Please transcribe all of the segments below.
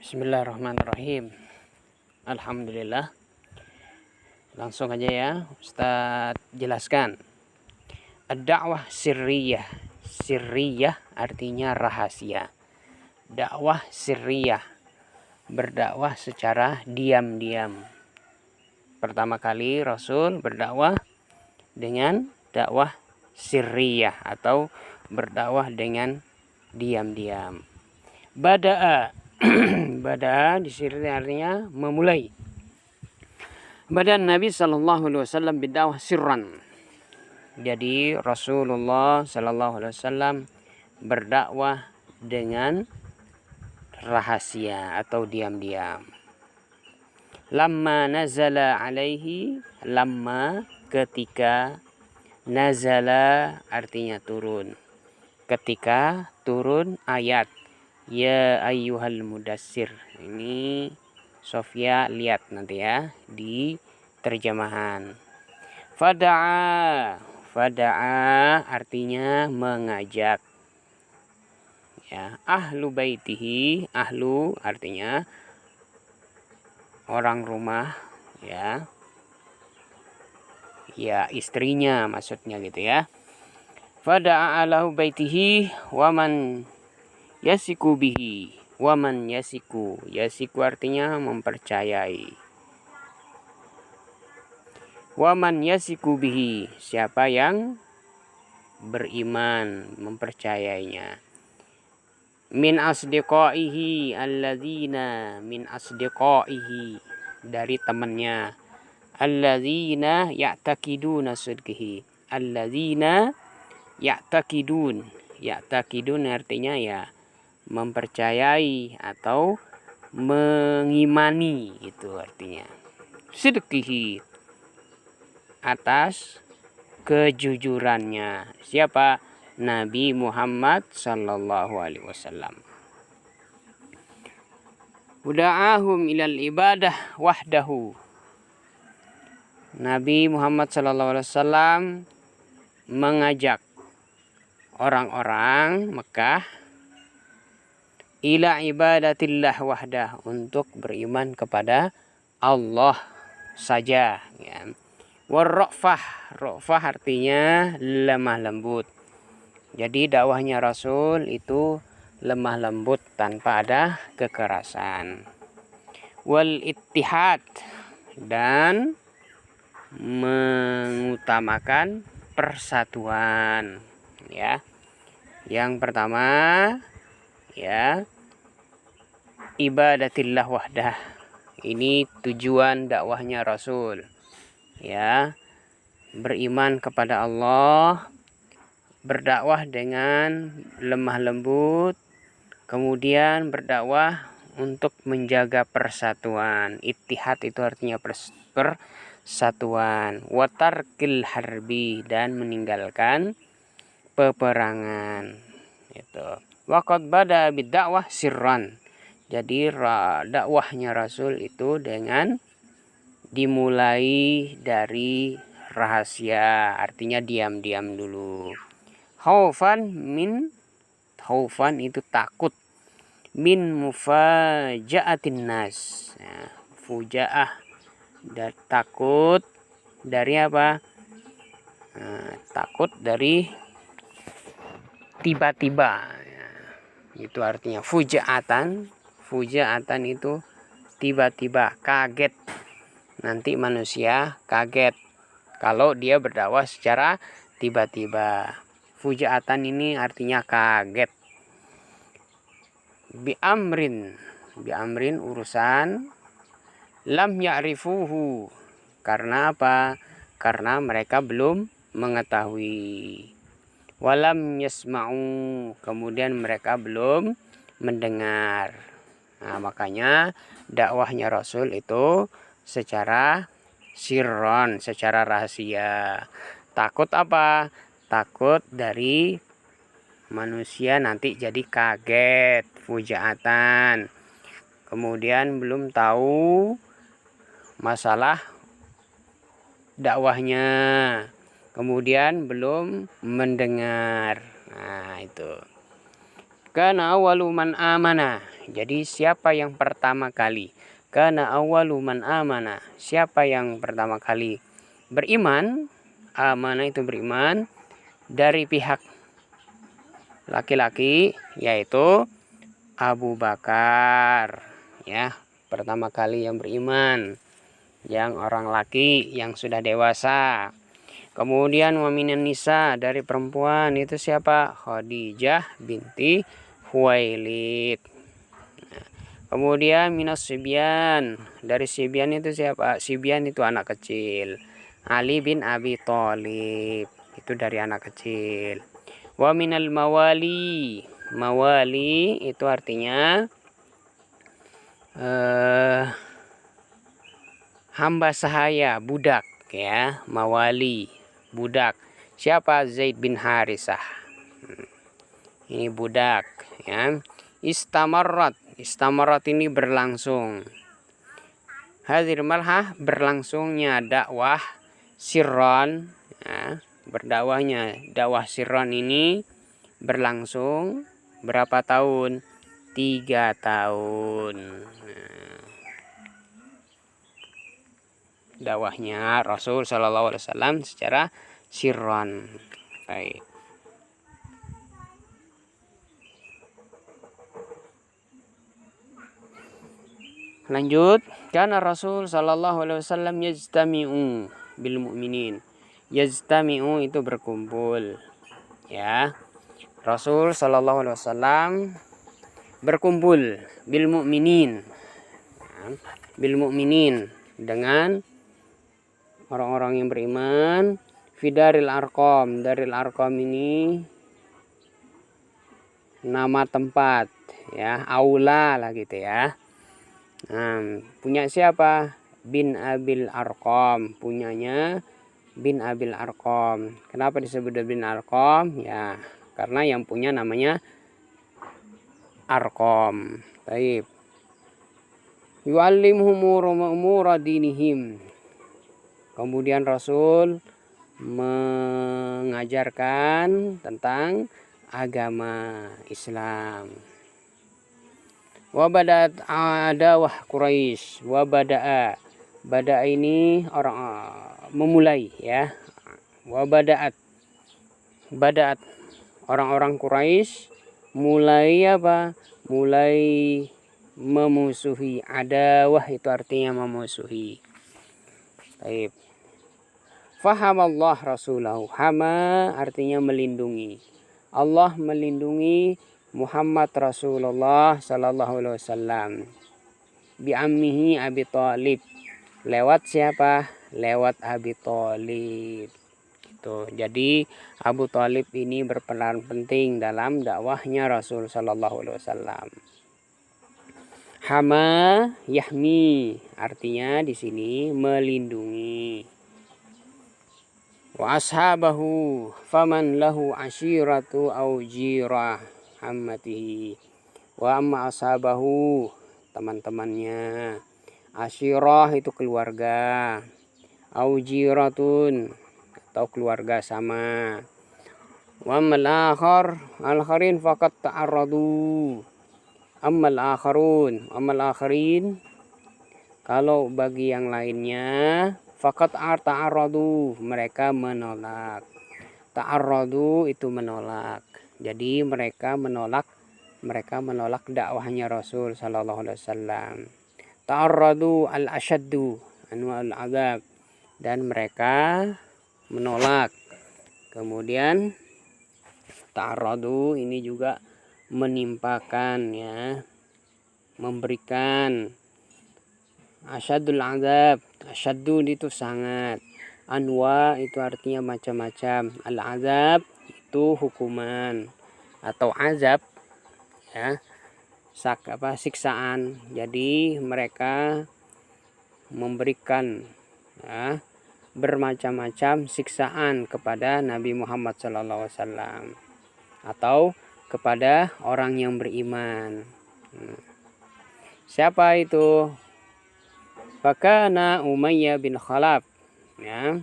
Bismillahirrahmanirrahim. Alhamdulillah. Langsung aja ya, Ustadz jelaskan. Ad-da'wah sirriyah. Sirriyah artinya rahasia. Dakwah sirriyah, berdakwah secara diam-diam. Pertama kali Rasul berdakwah dengan dakwah sirriyah atau berdakwah dengan diam-diam. Bada'a Bada'a di sini artinya memulai. Bada Nabi sallallahu alaihi wasallam bidakwah sirran. Jadi Rasulullah sallallahu alaihi wasallam berdakwah dengan rahasia atau diam-diam. Lamma nazala alaihi, lamma ketika, nazala artinya turun. Ketika turun ayat ya ayyuhal mudassir. Ini Sofia lihat nanti ya di terjemahan. Fada'a artinya mengajak. Ya, ahlu baitihi, ahlu artinya orang rumah, ya. Ya, istrinya maksudnya gitu ya. Fada'a ahlu baitihi waman yasiku bihi. Waman yasiku. Yasiku artinya mempercayai. Waman yasiku bihi. Siapa yang beriman, mempercayainya. Min asdiqaihi alladzina. Min asdiqaihi. Dari temannya. Alladzina ya'takiduna sidqihi. Alladzina ya'takidun. Ya'takidun artinya ya mempercayai atau mengimani, itu artinya. Sidqihi atas kejujurannya. Siapa? Nabi Muhammad sallallahu alaihi wasallam. Uda'ahum ilal ibadah wahdahu. Nabi Muhammad sallallahu alaihi wasallam mengajak orang-orang Mekah ila ibadatillah wahdah, untuk beriman kepada Allah saja, ya. Warra'fah, ra'fah artinya lemah lembut. Jadi dakwahnya Rasul itu lemah lembut tanpa ada kekerasan. Wal ittihad, dan mengutamakan persatuan, ya. Yang pertama ya, ibadatillah wahdah. Ini tujuan dakwahnya Rasul, ya. Beriman kepada Allah, berdakwah dengan lemah lembut, kemudian berdakwah untuk menjaga persatuan. Ittihad itu artinya persatuan. Watarkil harbi, dan meninggalkan peperangan. Itu. Waqad bada bid-da'wah sirran. Jadi dakwahnya Rasul itu dengan dimulai dari rahasia, artinya diam-diam dulu. Khaufan itu takut. Min mufaja'atin nas. Nah, fujaah, dan takut dari apa? Takut dari tiba-tiba. Itu artinya fujaatan. Fujaatan itu tiba-tiba, kaget. Nanti manusia kaget kalau dia berdakwah secara tiba-tiba. Fujaatan ini artinya kaget. Bi'amrin urusan. Lam ya'rifuhu, karena apa? Karena mereka belum mengetahui. Walam yasma'u, kemudian mereka belum mendengar. Nah, makanya dakwahnya Rasul itu secara sirron, secara rahasia. Takut apa? Takut dari manusia nanti jadi kaget, fujaatan. Kemudian belum tahu masalah dakwahnya, kemudian belum mendengar. Nah, itu. Kana awwalu man amana. Jadi siapa yang pertama kali? Kana awwalu man amana. Siapa yang pertama kali beriman? Amana itu beriman dari pihak laki-laki, yaitu Abu Bakar. Ya, pertama kali yang beriman, yang orang laki yang sudah dewasa. Kemudian waminan nisa, dari perempuan itu siapa? Khadijah binti Huwailid. Kemudian minas sibyan, dari sibyan itu siapa? Sibyan itu anak kecil. Ali bin Abi Thalib, itu dari anak kecil. Wa minal mawali, mawali itu artinya hamba sahaya, budak ya, mawali, budak. Siapa? Zaid bin Harisah. Ini budak ya. Istamarrat, istamarrat ini berlangsung. Hadir malhah, berlangsungnya dakwah sirron ya, berdakwahnya dakwah sirron ini berlangsung berapa tahun? 3 tahun. Dakwahnya Rasul Shallallahu Alaihi Wasallam secara sirron. Baik. Lanjut, karena Rasul Shallallahu Alaihi Wasallam yajtami'u bil mu'minin. Yajtami'u itu berkumpul, ya. Rasul Shallallahu Alaihi Wasallam berkumpul bil mu'minin, bil mu'minin, dengan orang-orang yang beriman. Fidaril Arqam, Daril Arqam ini nama tempat ya, aula lah gitu ya. Punya siapa? Bin Abil Arqam, punyanya bin Abil Arqam. Kenapa disebut bin Arqam? Ya, karena yang punya namanya Arqam. Baik. Yu'allimhum umura dinihim. Kemudian Rasul mengajarkan tentang agama Islam. Wabadaat adawah Quraisy, wabada'a, bada'a ini orang memulai ya. Wabadaat, badaat orang-orang Quraisy mulai apa? Mulai memusuhi. Adawah itu artinya memusuhi. Baik. Fahamallah rasulahu, hama artinya melindungi. Allah melindungi Muhammad Rasulullah Sallallahu Alaihi Wasallam bi ammihi Abi Thalib. Lewat siapa? Lewat Abi Thalib. Itu. Jadi Abu Thalib ini berperan penting dalam dakwahnya Rasul Sallallahu Alaihi Wasallam. Hama yahmi artinya di sini melindungi. Wa ashabahu faman lahu ashiratu au jirah ammatihi. Wa amma ashabahu, teman-temannya. Ashirah itu keluarga. Au jiratun atau keluarga sama. Wa ammal akharin faqad ta'arradu. Ammal akharin, kalau bagi yang lainnya, faqad ta'arradu, mereka menolak. Ta'arradu itu menolak. Jadi mereka menolak dakwahnya Rasul Sallallahu Alaihi Wasallam. Ta'arradu al-ashaddu anwa'ul azab, dan mereka menolak. Kemudian ta'arradu ini juga menimpakan ya, memberikan. Asyadul azab, asyaddu itu sangat. Anwa itu artinya macam-macam. Al-azab itu hukuman atau azab ya, siksaan. Jadi mereka memberikan ya, bermacam-macam siksaan kepada Nabi Muhammad SAW atau kepada orang yang beriman. Siapa itu? Fakana Umayyah bin Khalaf ya,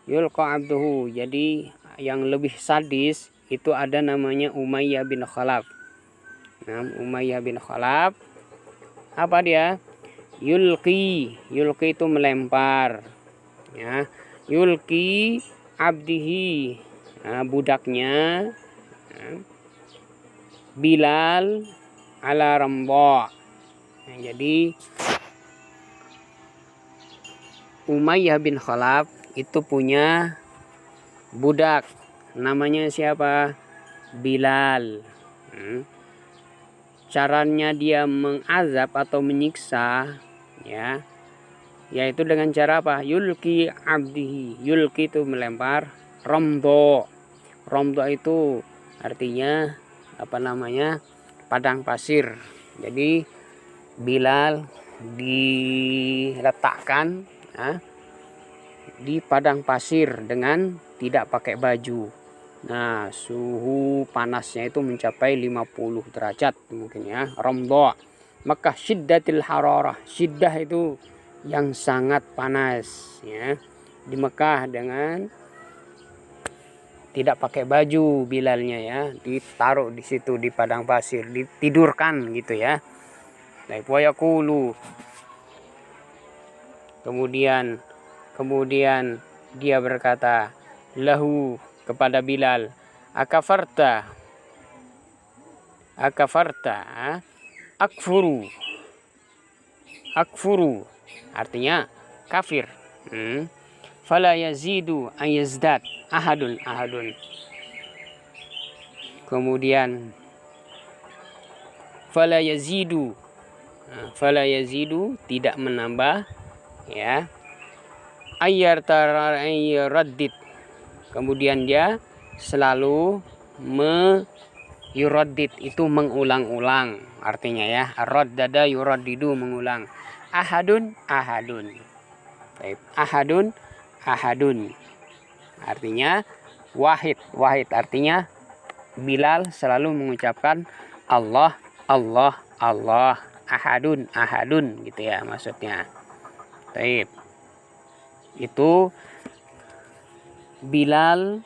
yulqa abduhu. Jadi yang lebih sadis itu ada namanya Umayyah bin Khalaf. Nah, Umayyah bin Khalaf apa dia? Yulqi itu melempar, ya. Yulqi abdihi, budaknya, Bilal ala Rambo. Nah, jadi Umayyah bin Khalaf itu punya budak, namanya siapa? Bilal. Caranya dia mengazab atau menyiksa, ya, yaitu dengan cara apa? Yulki abdihi. Yulki itu melempar. Romdo itu artinya apa namanya? Padang pasir. Jadi Bilal diletakkan, ya, di padang pasir dengan tidak pakai baju. Nah, suhu panasnya itu mencapai 50 derajat mungkin, ya. Ramdha. Maka syiddatil hararah. Syiddah itu yang sangat panas, ya. Di Mekah dengan tidak pakai baju Bilalnya, ya. Ditaruh di situ di padang pasir, ditidurkan gitu, ya. Baik, wa yaqulu. Kemudian dia berkata lahu kepada Bilal, akafarta, akfuru artinya kafir. Fala yazidu ayazdad ahadun. Kemudian fala yazidu tidak menambah, ya. Ayyaraddid, kemudian dia selalu yuraddid itu mengulang-ulang artinya, ya. Raddada yuraddidu, mengulang. Ahadun. Baik. Ahadun artinya wahid artinya Bilal selalu mengucapkan Allah. Ahadun gitu, ya, maksudnya. Baik. Itu Bilal,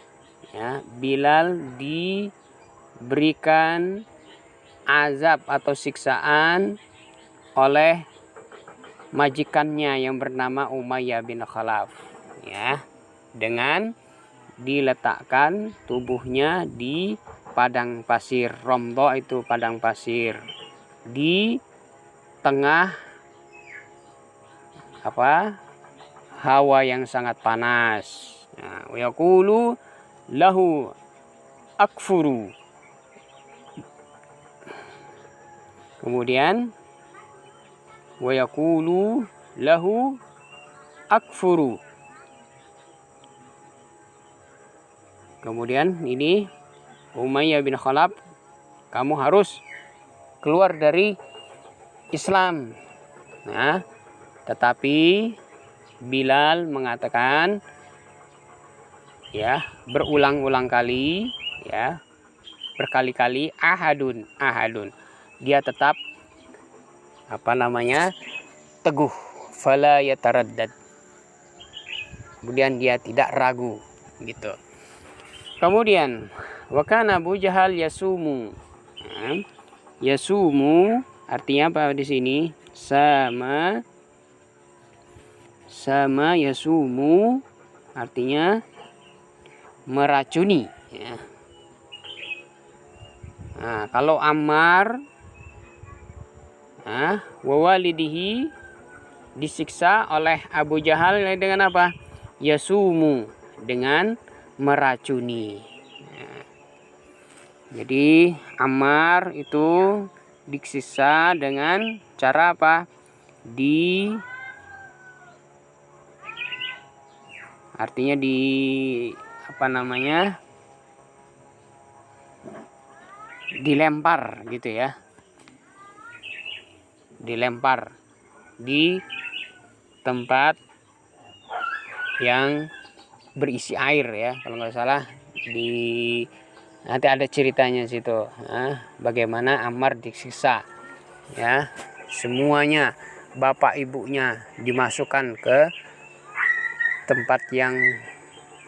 ya. Bilal diberikan azab atau siksaan oleh majikannya yang bernama Umayyah bin Khalaf, ya, dengan diletakkan tubuhnya di padang pasir. Ramdha itu padang pasir di tengah hawa yang sangat panas. Nah, wa yaqulu lahu akfuru. Kemudian wa yaqulu lahu akfuru. Kemudian ini Umayyah bin Khalaf, kamu harus keluar dari Islam. Nah, tetapi Bilal mengatakan, ya, berulang-ulang kali, ya, berkali-kali, ahadun. Dia tetap teguh, fala yataraddad. Kemudian dia tidak ragu, gitu. Kemudian wakana Abu Jahal yasumu. Yasumu artinya apa di sini? Sama yasumu artinya meracuni, ya. Nah, kalau Ammar, wawalidihi disiksa oleh Abu Jahal dengan apa? Yasumu, dengan meracuni. Nah, jadi Ammar itu disiksa dengan cara apa? Dilempar gitu, ya. Dilempar di tempat yang berisi air, ya, kalau nggak salah. Nanti ada ceritanya situ, bagaimana Ammar disiksa, ya. Semuanya bapak ibunya dimasukkan ke tempat yang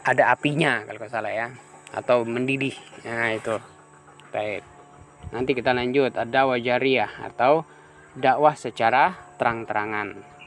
ada apinya, kalau nggak salah, ya, atau mendidih. Nah, itu. Baik. Nanti kita lanjut, ad-da'wah jariyah atau dakwah secara terang-terangan.